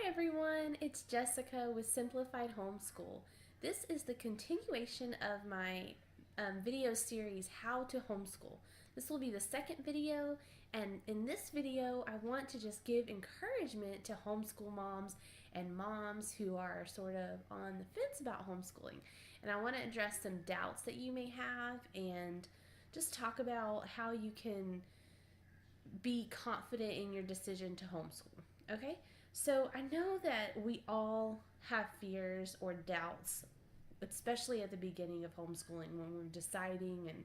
everyone, it's Jessica with Simplified Homeschool. This is the continuation of my video series, How to Homeschool. This will be the second video, and in this video, I want to just give encouragement to homeschool moms and moms who are sort of on the fence about homeschooling. And I want to address some doubts that you may have and just talk about how you can be confident in your decision to homeschool. Okay? So I know that we all have fears or doubts, especially at the beginning of homeschooling when we're deciding and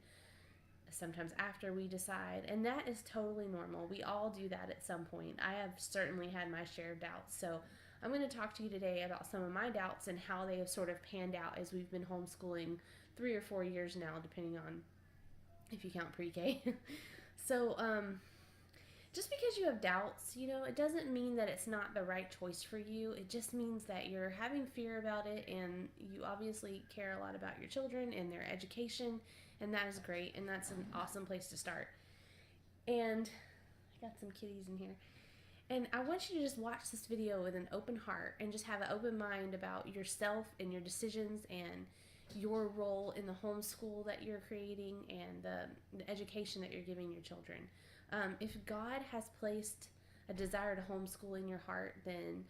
sometimes after we decide, and that is totally normal. We all do that at some point. I have certainly had my share of doubts. So I'm going to talk to you today about some of my doubts and how they have sort of panned out as we've been homeschooling 3 or 4 years now, depending on if you count pre-K. So, just because you have doubts, it doesn't mean that it's not the right choice for you. It just means that you're having fear about it, and you obviously care a lot about your children and their education, and that is great, and that's an awesome place to start. And I got some kitties in here. And I want you to just watch this video with an open heart and just have an open mind about yourself and your decisions and your role in the homeschool that you're creating and the education that you're giving your children. If God has placed a desire to homeschool in your heart, then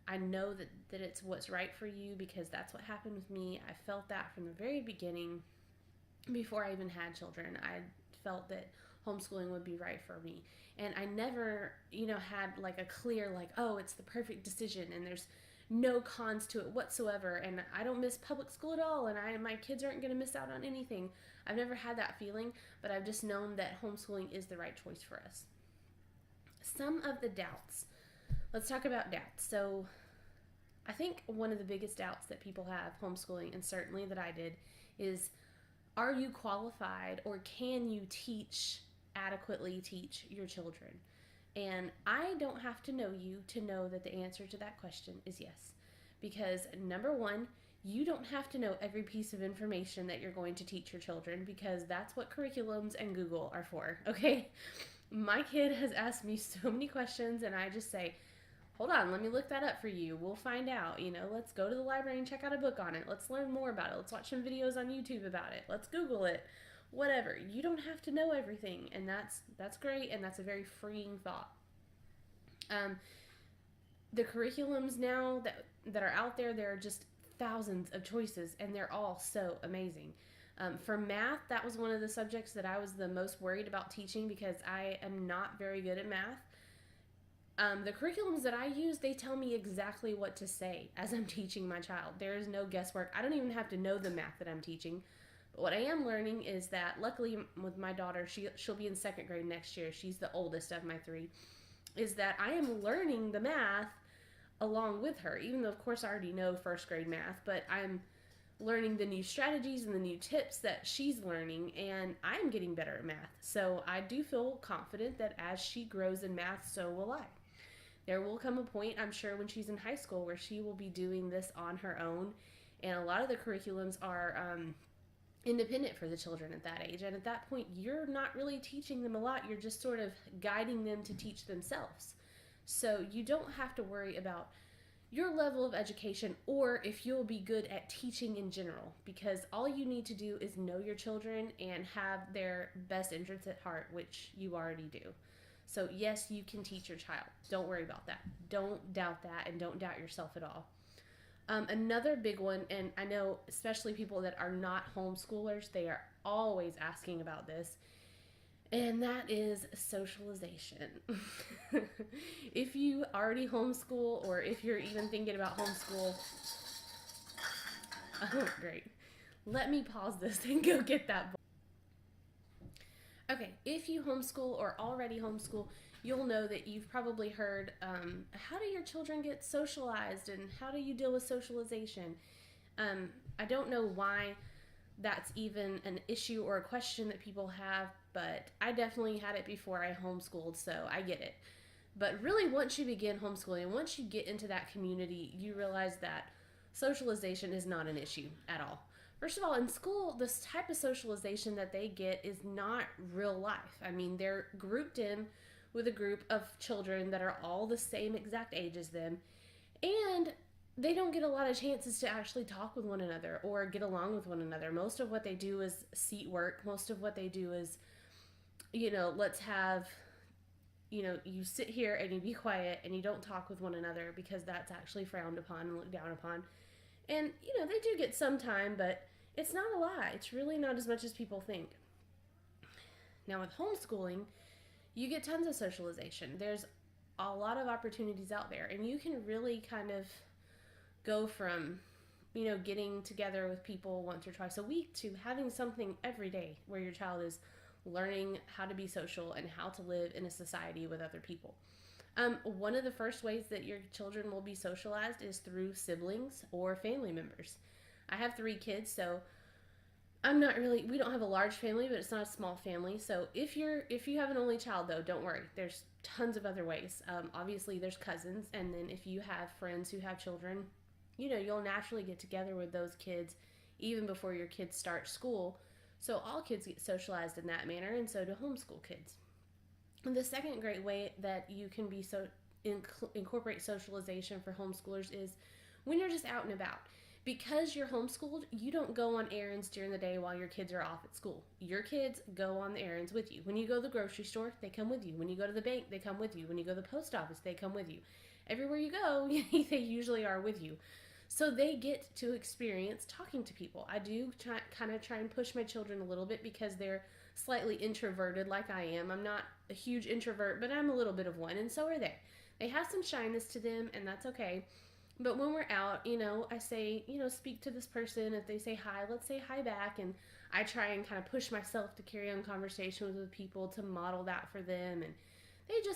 I know that it's what's right for you, because that's what happened with me. I felt that from the very beginning. Before I even had children, I felt that homeschooling would be right for me. And I never, had like a clear, oh, it's the perfect decision and there's no cons to it whatsoever, and I don't miss public school at all, and my kids aren't going to miss out on anything. I've never had that feeling, but I've just known that homeschooling is the right choice for us. Some of the doubts. Let's talk about doubts. So I think one of the biggest doubts that people have homeschooling, and certainly that I did, is, are you qualified, or can you adequately teach your children? And I don't have to know you to know that the answer to that question is yes. Because number one, you don't have to know every piece of information that you're going to teach your children, because that's what curriculums and Google are for, okay? My kid has asked me so many questions, and I just say, hold on, let me look that up for you. We'll find out. Let's go to the library and check out a book on it. Let's learn more about it. Let's watch some videos on YouTube about it. Let's Google it. Whatever. You don't have to know everything, and that's great, and that's a very freeing thought. The curriculums now that are out there are just thousands of choices, and they're all so amazing. For math, that was one of the subjects that I was the most worried about teaching, because I am not very good at math. The curriculums that I use, they tell me exactly what to say as I'm teaching my child. There is no guesswork. I don't even have to know the math that I'm teaching. But what I am learning is that, luckily with my daughter, she'll be in 2nd grade next year. She's the oldest of my 3. Is that I am learning the math along with her, even though of course I already know 1st grade math, but I'm learning the new strategies and the new tips that she's learning, and I'm getting better at math. So I do feel confident that as she grows in math, so will I. There will come a point, I'm sure, when she's in high school where she will be doing this on her own, and a lot of the curriculums are independent for the children at that age, and at that point you're not really teaching them a lot. You're just sort of guiding them to teach themselves. So you don't have to worry about your level of education or if you'll be good at teaching in general, because all you need to do is know your children and have their best interests at heart, which you already do. So yes, you can teach your child. Don't worry about that. Don't doubt that, and don't doubt yourself at all. Another big one, and I know especially people that are not homeschoolers, they are always asking about this, and that is socialization. If you already homeschool, or if you're even thinking about homeschool, oh great, let me pause this and go get that book. Okay, if you homeschool or already homeschool, you'll know that you've probably heard, how do your children get socialized, and how do you deal with socialization? I don't know why that's even an issue or a question that people have, but I definitely had it before I homeschooled, so I get it. But really, once you begin homeschooling, once you get into that community, you realize that socialization is not an issue at all. First of all, in school, this type of socialization that they get is not real life. I mean, they're grouped in with a group of children that are all the same exact age as them, And they don't get a lot of chances to actually talk with one another or get along with one another. Most of what they do is seat work. Most of what they do is, let's have, you sit here and you be quiet and you don't talk with one another because that's actually frowned upon and looked down upon. And, they do get some time, but it's not a lot. It's really not as much as people think. Now, with homeschooling, you get tons of socialization. There's a lot of opportunities out there, and you can really kind of go from, getting together with people once or twice a week to having something every day where your child is learning how to be social and how to live in a society with other people. One of the first ways that your children will be socialized is through siblings or family members. I have 3 kids, so we don't have a large family, but it's not a small family. So if you have an only child, though, don't worry. There's tons of other ways. Obviously, there's cousins, and then if you have friends who have children, you'll naturally get together with those kids even before your kids start school. So all kids get socialized in that manner, and so do homeschool kids. And the second great way that you can incorporate socialization for homeschoolers is when you're just out and about. Because you're homeschooled, you don't go on errands during the day while your kids are off at school. Your kids go on the errands with you. When you go to the grocery store, they come with you. When you go to the bank, they come with you. When you go to the post office, they come with you. Everywhere you go, they usually are with you. So they get to experience talking to people. I do try and push my children a little bit because they're slightly introverted like I am. I'm not a huge introvert, but I'm a little bit of one, and so are they. They have some shyness to them, and that's okay. But when we're out, I say, speak to this person. If they say hi, let's say hi back. And I try and kind of push myself to carry on conversations with people to model that for them. And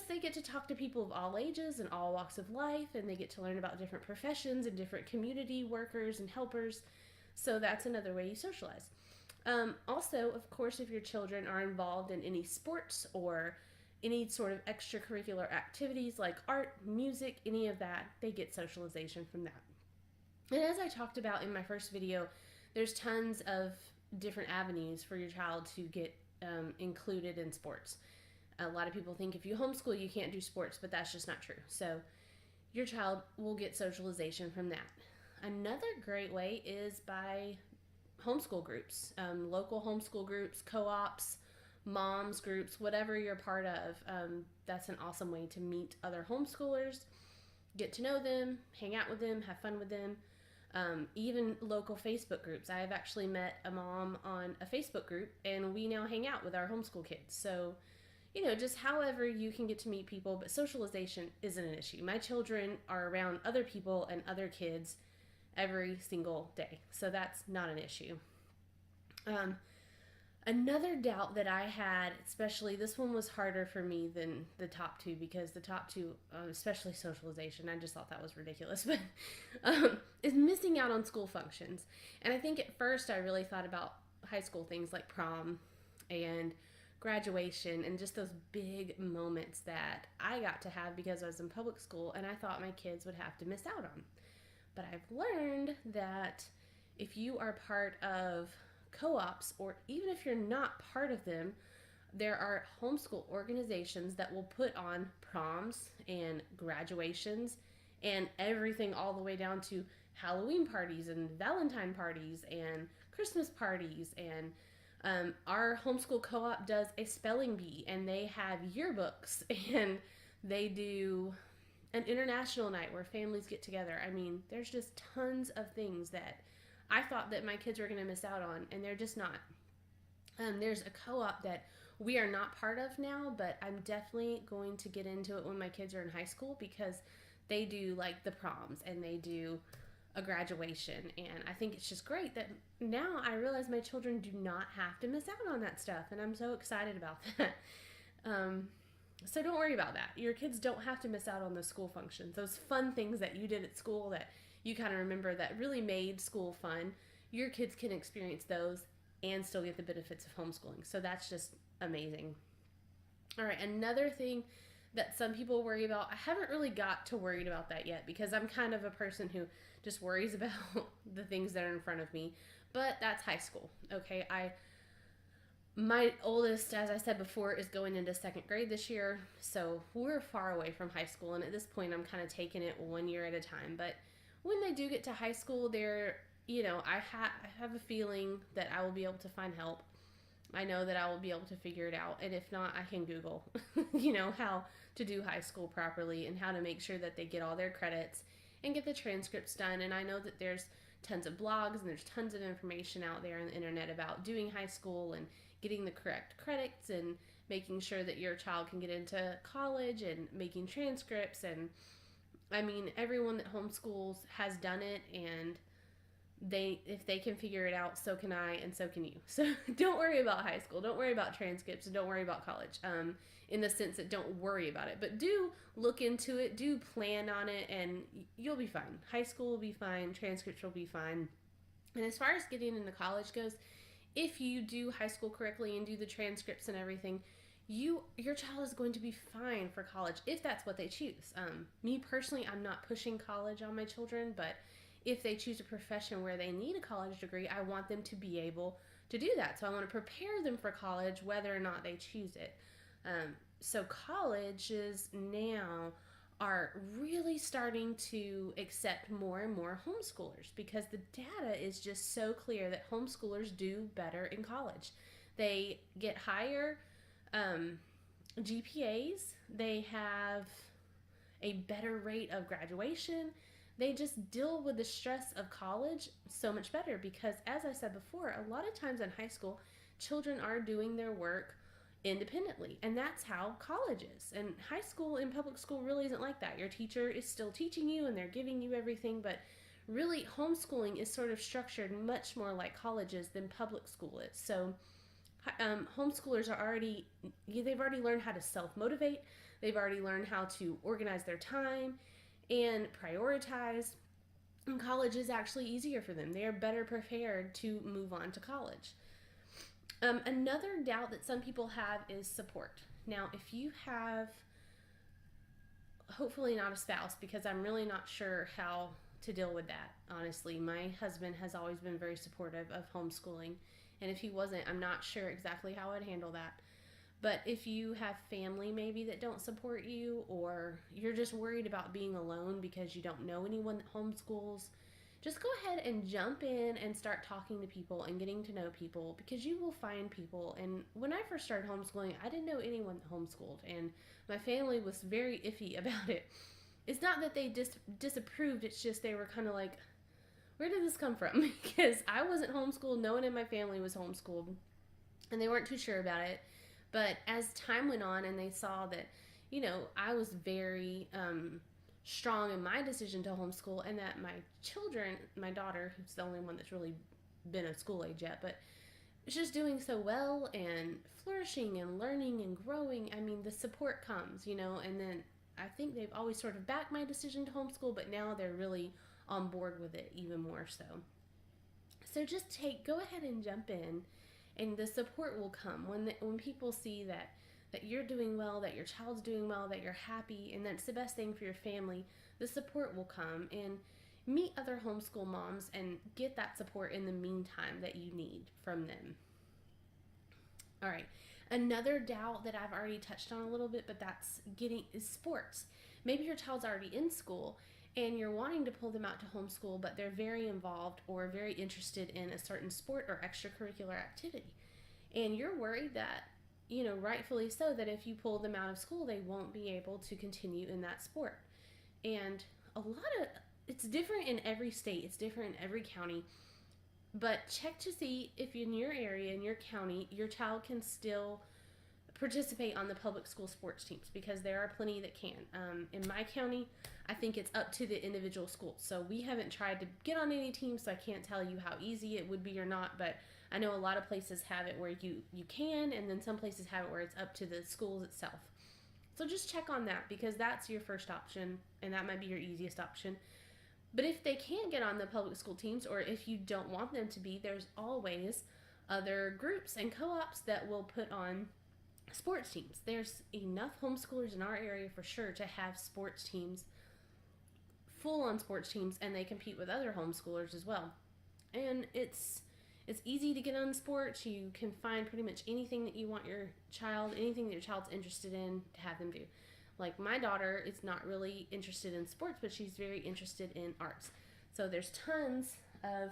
they get to talk to people of all ages and all walks of life. And they get to learn about different professions and different community workers and helpers. So that's another way you socialize. Also, of course, if your children are involved in any sports or any sort of extracurricular activities like art, music, any of that, they get socialization from that. And as I talked about in my first video, there's tons of different avenues for your child to get included in sports. A lot of people think if you homeschool, you can't do sports, but that's just not true. So your child will get socialization from that. Another great way is by homeschool groups, local homeschool groups, co-ops, moms groups, whatever you're part of. That's an awesome way to meet other homeschoolers, get to know them, hang out with them, have fun with them. Even local Facebook groups. I have actually met a mom on a Facebook group, and we now hang out with our homeschool kids. So, just however you can get to meet people, but socialization isn't an issue. My children are around other people and other kids every single day, so that's not an issue. Another doubt that I had, especially this one was harder for me than the top 2, because the top 2, especially socialization, I just thought that was ridiculous, but is missing out on school functions. And I think at first I really thought about high school things like prom and graduation and just those big moments that I got to have because I was in public school, and I thought my kids would have to miss out on. But I've learned that if you are part of co-ops, or even if you're not part of them, there are homeschool organizations that will put on proms and graduations and everything all the way down to Halloween parties and Valentine parties and Christmas parties. And our homeschool co-op does a spelling bee, and they have yearbooks, and they do an international night where families get together. I mean, there's just tons of things that I thought that my kids were going to miss out on, and they're just not. There's a co-op that we are not part of now, but I'm definitely going to get into it when my kids are in high school, because they do like the proms and they do a graduation, and I think it's just great that now I realize my children do not have to miss out on that stuff, and I'm so excited about that. So don't worry about that. Your kids don't have to miss out on those school functions, those fun things that you did at school that you kind of remember that really made school fun. Your kids can experience those and still get the benefits of homeschooling. So that's just amazing. All right, another thing that some people worry about, I haven't really got to worried about that yet, because I'm kind of a person who just worries about the things that are in front of me, but that's high school. Okay, My oldest, as I said before, is going into second grade this year, so we're far away from high school, and at this point I'm kind of taking it 1 year at a time. But when they do get to high school, I have a feeling that I will be able to find help. I know that I will be able to figure it out, and if not, I can Google, how to do high school properly and how to make sure that they get all their credits and get the transcripts done. And I know that there's tons of blogs and there's tons of information out there on the internet about doing high school and getting the correct credits and making sure that your child can get into college and making transcripts. And I mean, everyone that homeschools has done it, and if they can figure it out, so can I, and so can you. So don't worry about high school, don't worry about transcripts, and don't worry about college, in the sense that don't worry about it, but do look into it, do plan on it, and you'll be fine. High school will be fine, transcripts will be fine. And as far as getting into college goes, if you do high school correctly and do the transcripts and everything, your child is going to be fine for college if that's what they choose. Me personally, I'm not pushing college on my children, but if they choose a profession where they need a college degree, I want them to be able to do that. So I want to prepare them for college whether or not they choose it. So colleges now are really starting to accept more and more homeschoolers because the data is just so clear that homeschoolers do better in college. They get higher GPAs, they have a better rate of graduation. They just deal with the stress of college so much better because, as I said before, a lot of times in high school, children are doing their work independently, and that's how college is. And high school and public school really isn't like that. Your teacher is still teaching you and they're giving you everything, but really homeschooling is sort of structured much more like colleges than public school is. So homeschoolers they've already learned how to self-motivate, they've already learned how to organize their time and prioritize, and college is actually easier for them. They are better prepared to move on to college. Another doubt that some people have is support. Now, if you have, hopefully not a spouse, because I'm really not sure how to deal with that, honestly. My husband has always been very supportive of homeschooling, and if he wasn't, I'm not sure exactly how I'd handle that. But if you have family maybe that don't support you, or you're just worried about being alone because you don't know anyone that homeschools, just go ahead and jump in and start talking to people and getting to know people, because you will find people. And when I first started homeschooling, I didn't know anyone that homeschooled, and my family was very iffy about it. It's not that they disapproved, it's just they were kind of like, where did this come from? Because I wasn't homeschooled, no one in my family was homeschooled, and they weren't too sure about it. But as time went on and they saw that, I was very strong in my decision to homeschool, and that my children, my daughter, who's the only one that's really been of school age yet, but she's doing so well and flourishing and learning and growing, I mean, the support comes, and then I think they've always sort of backed my decision to homeschool, but now they're really on board with it even more so. So just go ahead and jump in, and the support will come when people see that you're doing well, that your child's doing well, that you're happy, and that's the best thing for your family. The support will come, and meet other homeschool moms and get that support in the meantime that you need from them. All right, another doubt that I've already touched on a little bit, but is sports. Maybe your child's already in school and you're wanting to pull them out to homeschool, but they're very involved or very interested in a certain sport or extracurricular activity. And you're worried that, rightfully so, that if you pull them out of school, they won't be able to continue in that sport. And it's different in every state, it's different in every county, but check to see if in your area, in your county, your child can still participate on the public school sports teams, because there are plenty that can. In my county, I think it's up to the individual schools. So we haven't tried to get on any teams, so I can't tell you how easy it would be or not, but I know a lot of places have it where you can, and then some places have it where it's up to the schools itself. So just check on that, because that's your first option, and that might be your easiest option. But if they can't get on the public school teams, or if you don't want them to be, there's always other groups and co-ops that will put on sports teams. There's enough homeschoolers in our area for sure to have sports teams, full-on sports teams, and they compete with other homeschoolers as well. And it's It's easy to get on sports. You can find pretty much anything that you want anything that your child's interested in to have them do. Like my daughter is not really interested in sports, but she's very interested in arts. So there's tons of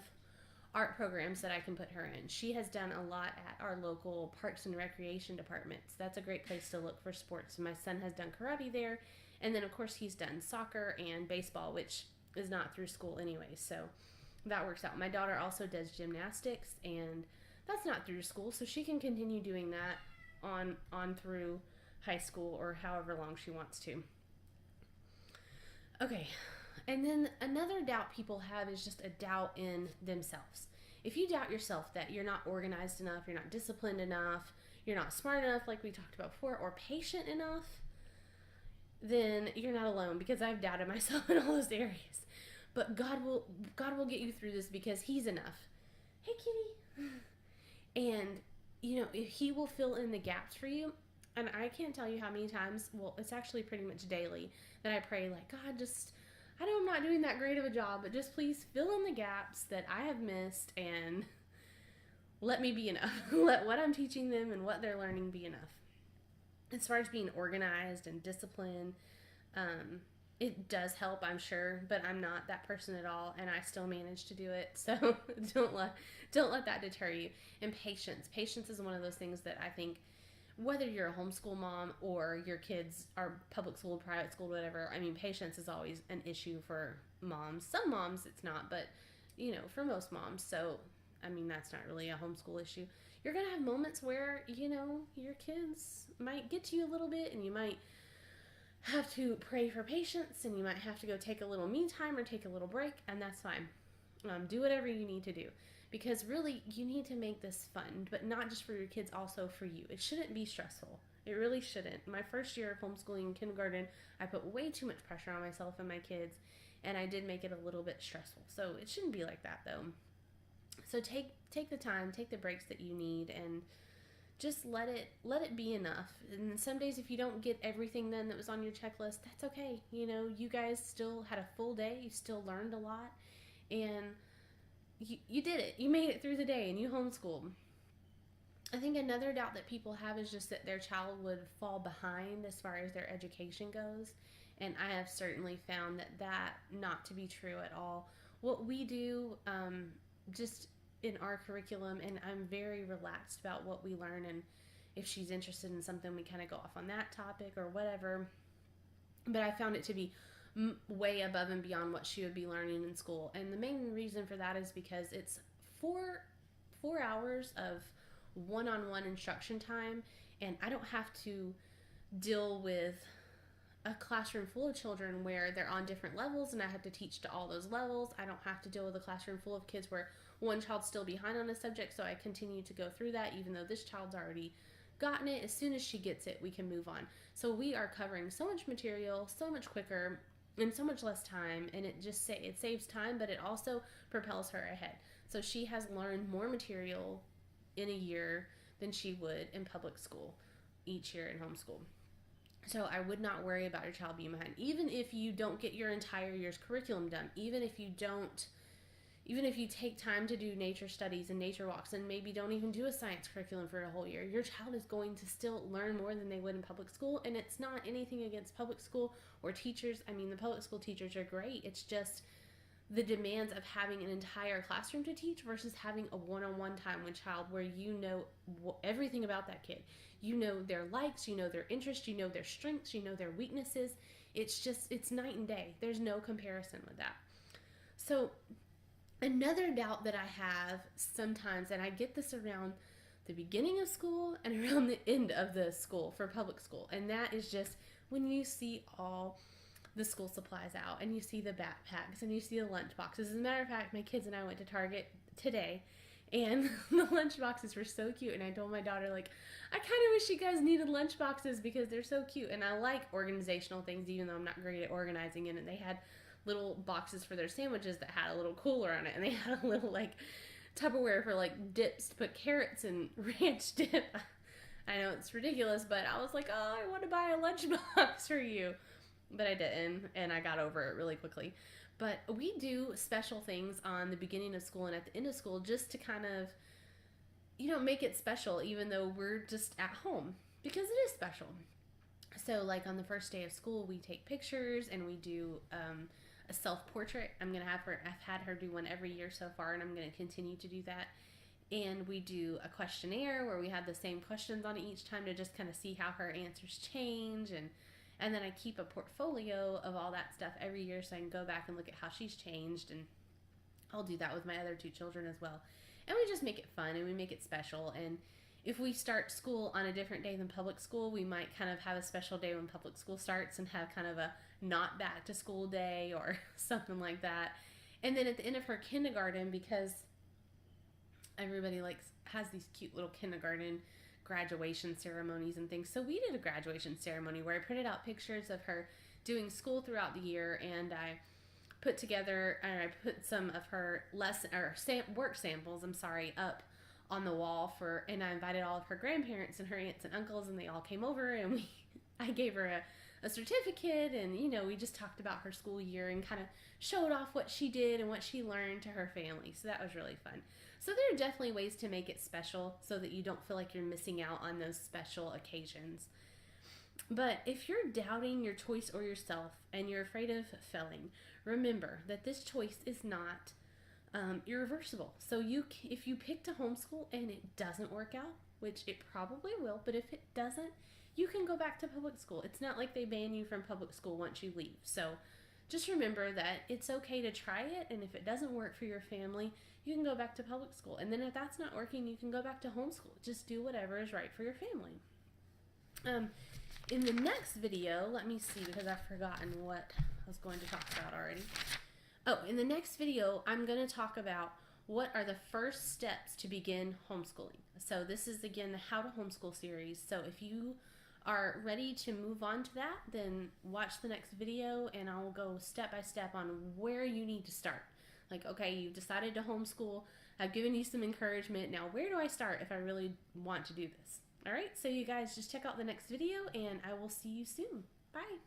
art programs that I can put her in. She has done a lot at our local parks and recreation departments. That's a great place to look for sports. My son has done karate there, and then of course he's done soccer and baseball, which is not through school anyway, so that works out. My daughter also does gymnastics, and that's not through school, so she can continue doing that on through high school or however long she wants to. Okay, and then another doubt people have is just a doubt in themselves. If you doubt yourself that you're not organized enough, you're not disciplined enough, you're not smart enough like we talked about before, or patient enough, then you're not alone, because I've doubted myself in all those areas. But God will get you through this, because He's enough. Hey, kitty. And, He will fill in the gaps for you. And I can't tell you how many times, well, it's actually pretty much daily, that I pray like, God, I know I'm not doing that great of a job, but just please fill in the gaps that I have missed, and let me be enough. Let what I'm teaching them and what they're learning be enough. As far as being organized and disciplined, it does help, I'm sure, but I'm not that person at all, and I still manage to do it. So don't let that deter you. And patience is one of those things that I think, whether you're a homeschool mom or your kids are public school, private school, whatever, I mean, patience is always an issue for moms. Some moms it's not, but for most moms. So I mean, that's not really a homeschool issue. You're gonna have moments where your kids might get to you a little bit, and you might have to pray for patience, and you might have to go take a little me time or take a little break, and that's fine. Do whatever you need to do, because really you need to make this fun, but not just for your kids, also for you. It shouldn't be stressful. It really shouldn't. My first year of homeschooling in kindergarten, I put way too much pressure on myself and my kids, and I did make it a little bit stressful. So it shouldn't be like that, though. So take the time, take the breaks that you need, and just let it be enough. And some days if you don't get everything done that was on your checklist, that's okay. You guys still had a full day. You still learned a lot, and you did it. You made it through the day, and you homeschooled. I think another doubt that people have is just that their child would fall behind as far as their education goes. And I have certainly found that not to be true at all. What we do, just in our curriculum, and I'm very relaxed about what we learn, and if she's interested in something, we kind of go off on that topic or whatever. But I found it to be way above and beyond what she would be learning in school, and the main reason for that is because it's 4 hours of one-on-one instruction time, and I don't have to deal with a classroom full of children where they're on different levels and I have to teach to all those levels. I don't have to deal with a classroom full of kids where one child's still behind on a subject, so I continue to go through that even though this child's already gotten it. As soon as she gets it, we can move on. So we are covering so much material so much quicker in so much less time, and it saves time, but it also propels her ahead. So she has learned more material in a year than she would in public school each year in homeschool. So I would not worry about your child being behind. Even if you don't get your entire year's curriculum done, even if you take time to do nature studies and nature walks, and maybe don't even do a science curriculum for a whole year, your child is going to still learn more than they would in public school. And it's not anything against public school or teachers. I mean, the public school teachers are great. It's just the demands of having an entire classroom to teach versus having a one-on-one time with child where you know everything about that kid. You know their likes, you know their interests, you know their strengths, you know their weaknesses. It's night and day. There's no comparison with that. So another doubt that I have sometimes, and I get this around the beginning of school and around the end of the school for public school, and that is just when you see all the school supplies out, and you see the backpacks, and you see the lunch boxes. As a matter of fact, my kids and I went to Target today, and the lunch boxes were so cute, and I told my daughter, like, I kind of wish you guys needed lunch boxes because they're so cute, and I like organizational things even though I'm not great at organizing it. And they had little boxes for their sandwiches that had a little cooler on it, and they had a little, like, Tupperware for, like, dips to put carrots and ranch dip. I know it's ridiculous, but I was like, oh, I want to buy a lunch box for you. But I didn't, and I got over it really quickly. But we do special things on the beginning of school and at the end of school just to kind of, make it special, even though we're just at home, because it is special. So, like on the first day of school, we take pictures and we do a self-portrait. I've had her do one every year so far, and I'm going to continue to do that. And we do a questionnaire where we have the same questions on it each time to just kind of see how her answers change. And then I keep a portfolio of all that stuff every year so I can go back and look at how she's changed. And I'll do that with my other two children as well. And we just make it fun and we make it special. And if we start school on a different day than public school, we might kind of have a special day when public school starts and have kind of a not back to school day or something like that. And then at the end of her kindergarten, because everybody has these cute little kindergarten graduation ceremonies and things. So we did a graduation ceremony where I printed out pictures of her doing school throughout the year, and I put some of her work samples, up on the wall and I invited all of her grandparents and her aunts and uncles, and they all came over, and I gave her a certificate, and we just talked about her school year and kind of showed off what she did and what she learned to her family. So that was really fun. So there are definitely ways to make it special so that you don't feel like you're missing out on those special occasions. But if you're doubting your choice or yourself and you're afraid of failing, remember that this choice is not irreversible. So if you pick to homeschool and it doesn't work out, which it probably will, but if it doesn't, you can go back to public school. It's not like they ban you from public school once you leave. So just remember that it's okay to try it, and if it doesn't work for your family, you can go back to public school. And then if that's not working, you can go back to homeschool. Just do whatever is right for your family. In the next video, let me see, because I've forgotten what I was going to talk about already. Oh, in the next video, I'm going to talk about what are the first steps to begin homeschooling. So this is, again, the How to Homeschool series. So if you are ready to move on to that, then watch the next video and I'll go step by step on where you need to start. Like, okay, you've decided to homeschool. I've given you some encouragement. Now, where do I start if I really want to do this? All right, so you guys just check out the next video and I will see you soon. Bye.